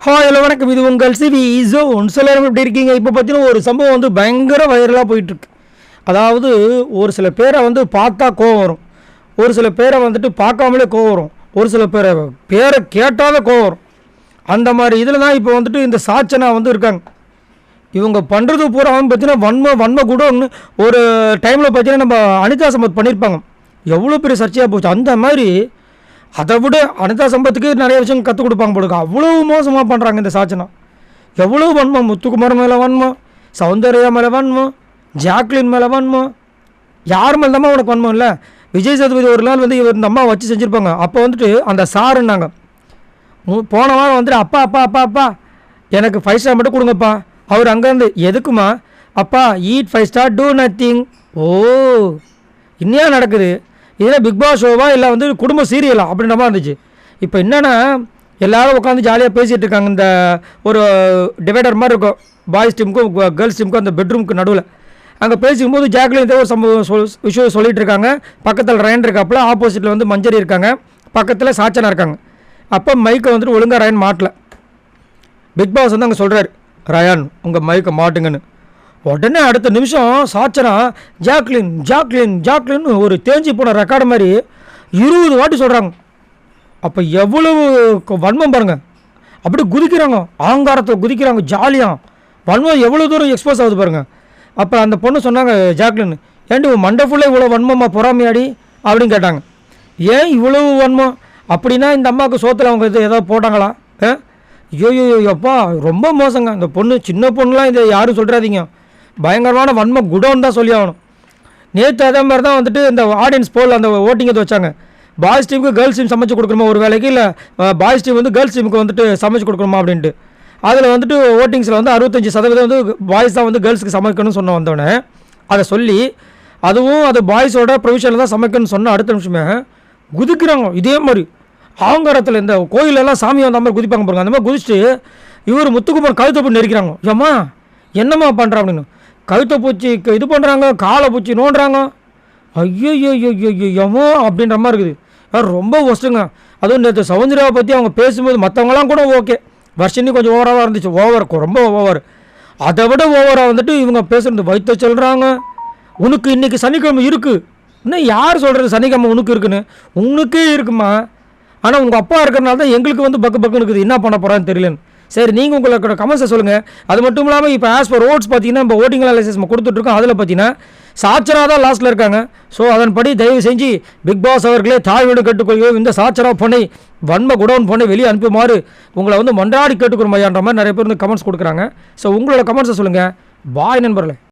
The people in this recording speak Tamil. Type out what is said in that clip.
ஹாய் ஹலோ வணக்கம். இது உங்கள் சிவி ஜோன். சில நேரம் எப்படி இருக்கீங்க? இப்போ பார்த்தீங்கன்னா ஒரு சம்பவம் வந்து பயங்கர வைரலாக போயிட்டுருக்கு. அதாவது ஒரு சில பேரை வந்து பார்த்தா கோவம் வரும், ஒரு சில பேரை வந்துட்டு பார்க்காமலே கோவம் வரும், ஒரு சில பேரை கேட்டாலே கோவம் வரும். அந்த மாதிரி இதில் தான் இப்போ வந்துட்டு இந்த சாச்சனா வந்து இருக்காங்க. இவங்க பண்ணுறது பூரா வந்து பார்த்தீங்கன்னா வன்ம கூட ஒன்று ஒரு டைமில் பார்த்தீங்கன்னா நம்ம அனிதா சம்பத் பண்ணியிருப்பாங்க. எவ்வளோ பெரிய சர்ச்சையாக போச்சு. அந்த மாதிரி அதை விட அனிதா சம்பத்துக்கு நிறைய விஷயம் கற்றுக் கொடுப்பாங்க போடுங்க. அவ்வளோ மோசமாக பண்ணுறாங்க இந்த சாச்சனா. எவ்வளோ வன்மம், முத்துக்குமார் மேலே வன்மம், சௌந்தர்யா மேலே வன்மம், ஜாக்லின் மேலே வன்மம், யார் மேலே தான் உனக்கு வன்மம் இல்லை? விஜய் சேதுபதி ஒரு நாள் வந்து இவர் இந்த அம்மா வச்சு செஞ்சுருப்பாங்க. அப்போ வந்துட்டு அந்த சாருன்னாங்க. போன வாரம் வந்துட்டு அப்பா அப்பா அப்பா அப்பா எனக்கு 5 ஸ்டார் மட்டும் கொடுங்கப்பா. அவர் அங்கேருந்து எதுக்குமா? அப்பா ஈட் 5 ஸ்டார் டூ நத்திங். ஓ, இன்னையா நடக்குது? இதில் பிக் பாஸ் ஷோவா இல்லை வந்து குடும்ப சீரியலா அப்படின்ற மாதிரி இருந்துச்சு. இப்போ என்னென்னா எல்லோரும் உட்காந்து ஜாலியாக பேசிகிட்டு இருக்காங்க. இந்த ஒரு டிவைடர் மாதிரி இருக்கும், பாய்ஸ் டீமுக்கும் கேர்ள்ஸ் டீமுக்கும் அந்த பெட்ரூமுக்கு நடுவில். அங்கே பேசிக்கும்போது ஜாக்லின் ஏதோ ஒரு சம்பவம் விஷயம் சொல்லிகிட்டு இருக்காங்க. பக்கத்தில் ரயன் இருக்காப்புல, ஆப்போசிட்டில் வந்து மஞ்சரி இருக்காங்க, பக்கத்தில் சாச்சனா இருக்காங்க. அப்போ மைக்கை வந்துட்டு ஒழுங்காக ரயன் மாட்டல. பிக் பாஸ் வந்து அங்கே சொல்கிறார், ரயான் உங்கள் மைக்கை மாட்டுங்கன்னு. உடனே அடுத்த நிமிஷம் சாச்சனா ஜாக்லின் ஜாக்லின் ஜாக்லின் ஒரு தேஞ்சி போன ரெக்கார்டு மாதிரி 20 வாட்டி சொல்கிறாங்க. அப்போ எவ்வளவு வன்மம் பாருங்கள். அப்படி குதிக்கிறாங்க, ஆங்காரத்தை குதிக்கிறாங்க, ஜாலியாக வன்மம் எவ்வளோ தூரம் எக்ஸ்போஸ் ஆகுது பாருங்கள். அப்போ அந்த பொண்ணு சொன்னாங்க, ஜாக்லின் ஏன்டி மண்டை ஃபுல்லாக இவ்வளோ வன்மமாக பொறாமையாடி அப்படின்னு கேட்டாங்க. ஏன் இவ்வளவு வன்மம் அப்படின்னா இந்த அம்மாவுக்கு சோத்தில் அவங்க இது ஏதாவது போட்டாங்களா? ஐயோப்பா ரொம்ப மோசங்க. இந்த பொண்ணு சின்ன பொண்ணுலாம் இதை யாரும் சொல்கிறாதீங்க, பயங்கரமான வன்ம குடோன்னு தான் சொல்லி ஆகணும். நேற்று அதே மாதிரி தான் வந்துட்டு இந்த ஆடியன்ஸ் போல் அந்த ஓட்டிங் எது வச்சாங்க. பாய்ஸ் டீமுக்கு கேர்ள்ஸ் டீம் சமைச்சு கொடுக்கணுமா ஒரு வேலைக்கு, இல்லை பாய்ஸ் டீம் வந்து கேர்ள்ஸ் டீமுக்கு வந்துட்டு சமைச்சு கொடுக்கணுமா அப்படின்ட்டு. அதில் வந்துட்டு ஓட்டிங்ஸில் வந்து 65% வந்து பாய்ஸ் தான் வந்து கேர்ள்ஸுக்கு சமைக்கணும்னு சொன்ன வந்தோடனே அதை சொல்லி, அதுவும் அது பாய்ஸோட ப்ரொவிஷனில் தான் சமைக்கணும்னு சொன்ன அடுத்த நிமிஷமே குதிக்கிறாங்க. இதே மாதிரி ஆங்காரத்தில் இந்த கோயிலெல்லாம் சாமி வந்த மாதிரி குதிப்பாங்க பாருங்க. அந்த மாதிரி குதிச்சுட்டு இவர் முத்துக்குமார் கழுத்தை போட்டு நெரிக்கிறாங்க. ஏம்மா என்னம்மா பண்ணுறா அப்படின்னு கழுத்தை பூச்சி இது பண்ணுறாங்க, காலை பூச்சி நோண்டுறாங்க. ஐயோயோயோயோமோ அப்படின்ற மாதிரி இருக்குது. ரொம்ப ஒஸ்ட்டுங்க. அதுவும் நேற்று சௌந்தர்யாவை பற்றி அவங்க பேசும்போது மற்றவங்களாம் கூட ஓகே, வர்ஷினி கொஞ்சம் ஓவராக இருந்துச்சு, ஓவர் ரொம்ப ஓவர். அதை விட ஓவராக வந்துட்டு இவங்க பேசுகிறது வைத்த சொல்கிறாங்க. உனக்கு இன்றைக்கி சனிக்கிழமை இருக்குது, இன்னும் யார் சொல்கிறது சனிக்கிழமை உனக்கு இருக்குன்னு? உனக்கே இருக்குமா, ஆனால் உங்கள் அப்பா இருக்கிறனால தான் எங்களுக்கு வந்து பக்குன்னு இருக்குது, என்ன பண்ண போகிறான்னு தெரியலன்னு. சரி, நீங்கள் உங்களோட கமெண்ட்ஸை சொல்லுங்கள். அது மட்டும் இல்லாமல் இப்போ ஆஸ் பர் ஓட்ஸ் பார்த்தீங்கன்னா இப்போ ஓட்டிங் அனாலிசிஸ் நம்ம கொடுத்துட்ருக்கோம். அதில் பார்த்தீங்கன்னா சாச்சனா தான் லாஸ்ட்டில் இருக்காங்க. ஸோ அதன்படி தயவு செஞ்சு பிக் பாஸ் அவர்களே தாழ்வீடு கேட்டுக்கொள்கிறோம். இந்த சாச்சனா பொண்ணை வன்ம குடோன் பொண்ணை வெளியே அனுப்புமாறு உங்களை வந்து மன்றாடி கேட்டுக்கிறோம் ஐயான்ற மாதிரி நிறைய பேர் வந்து கமெண்ட்ஸ் கொடுக்குறாங்க. ஸோ உங்களோட கமெண்ட்ஸை சொல்லுங்கள். பாய் நண்பர்களே.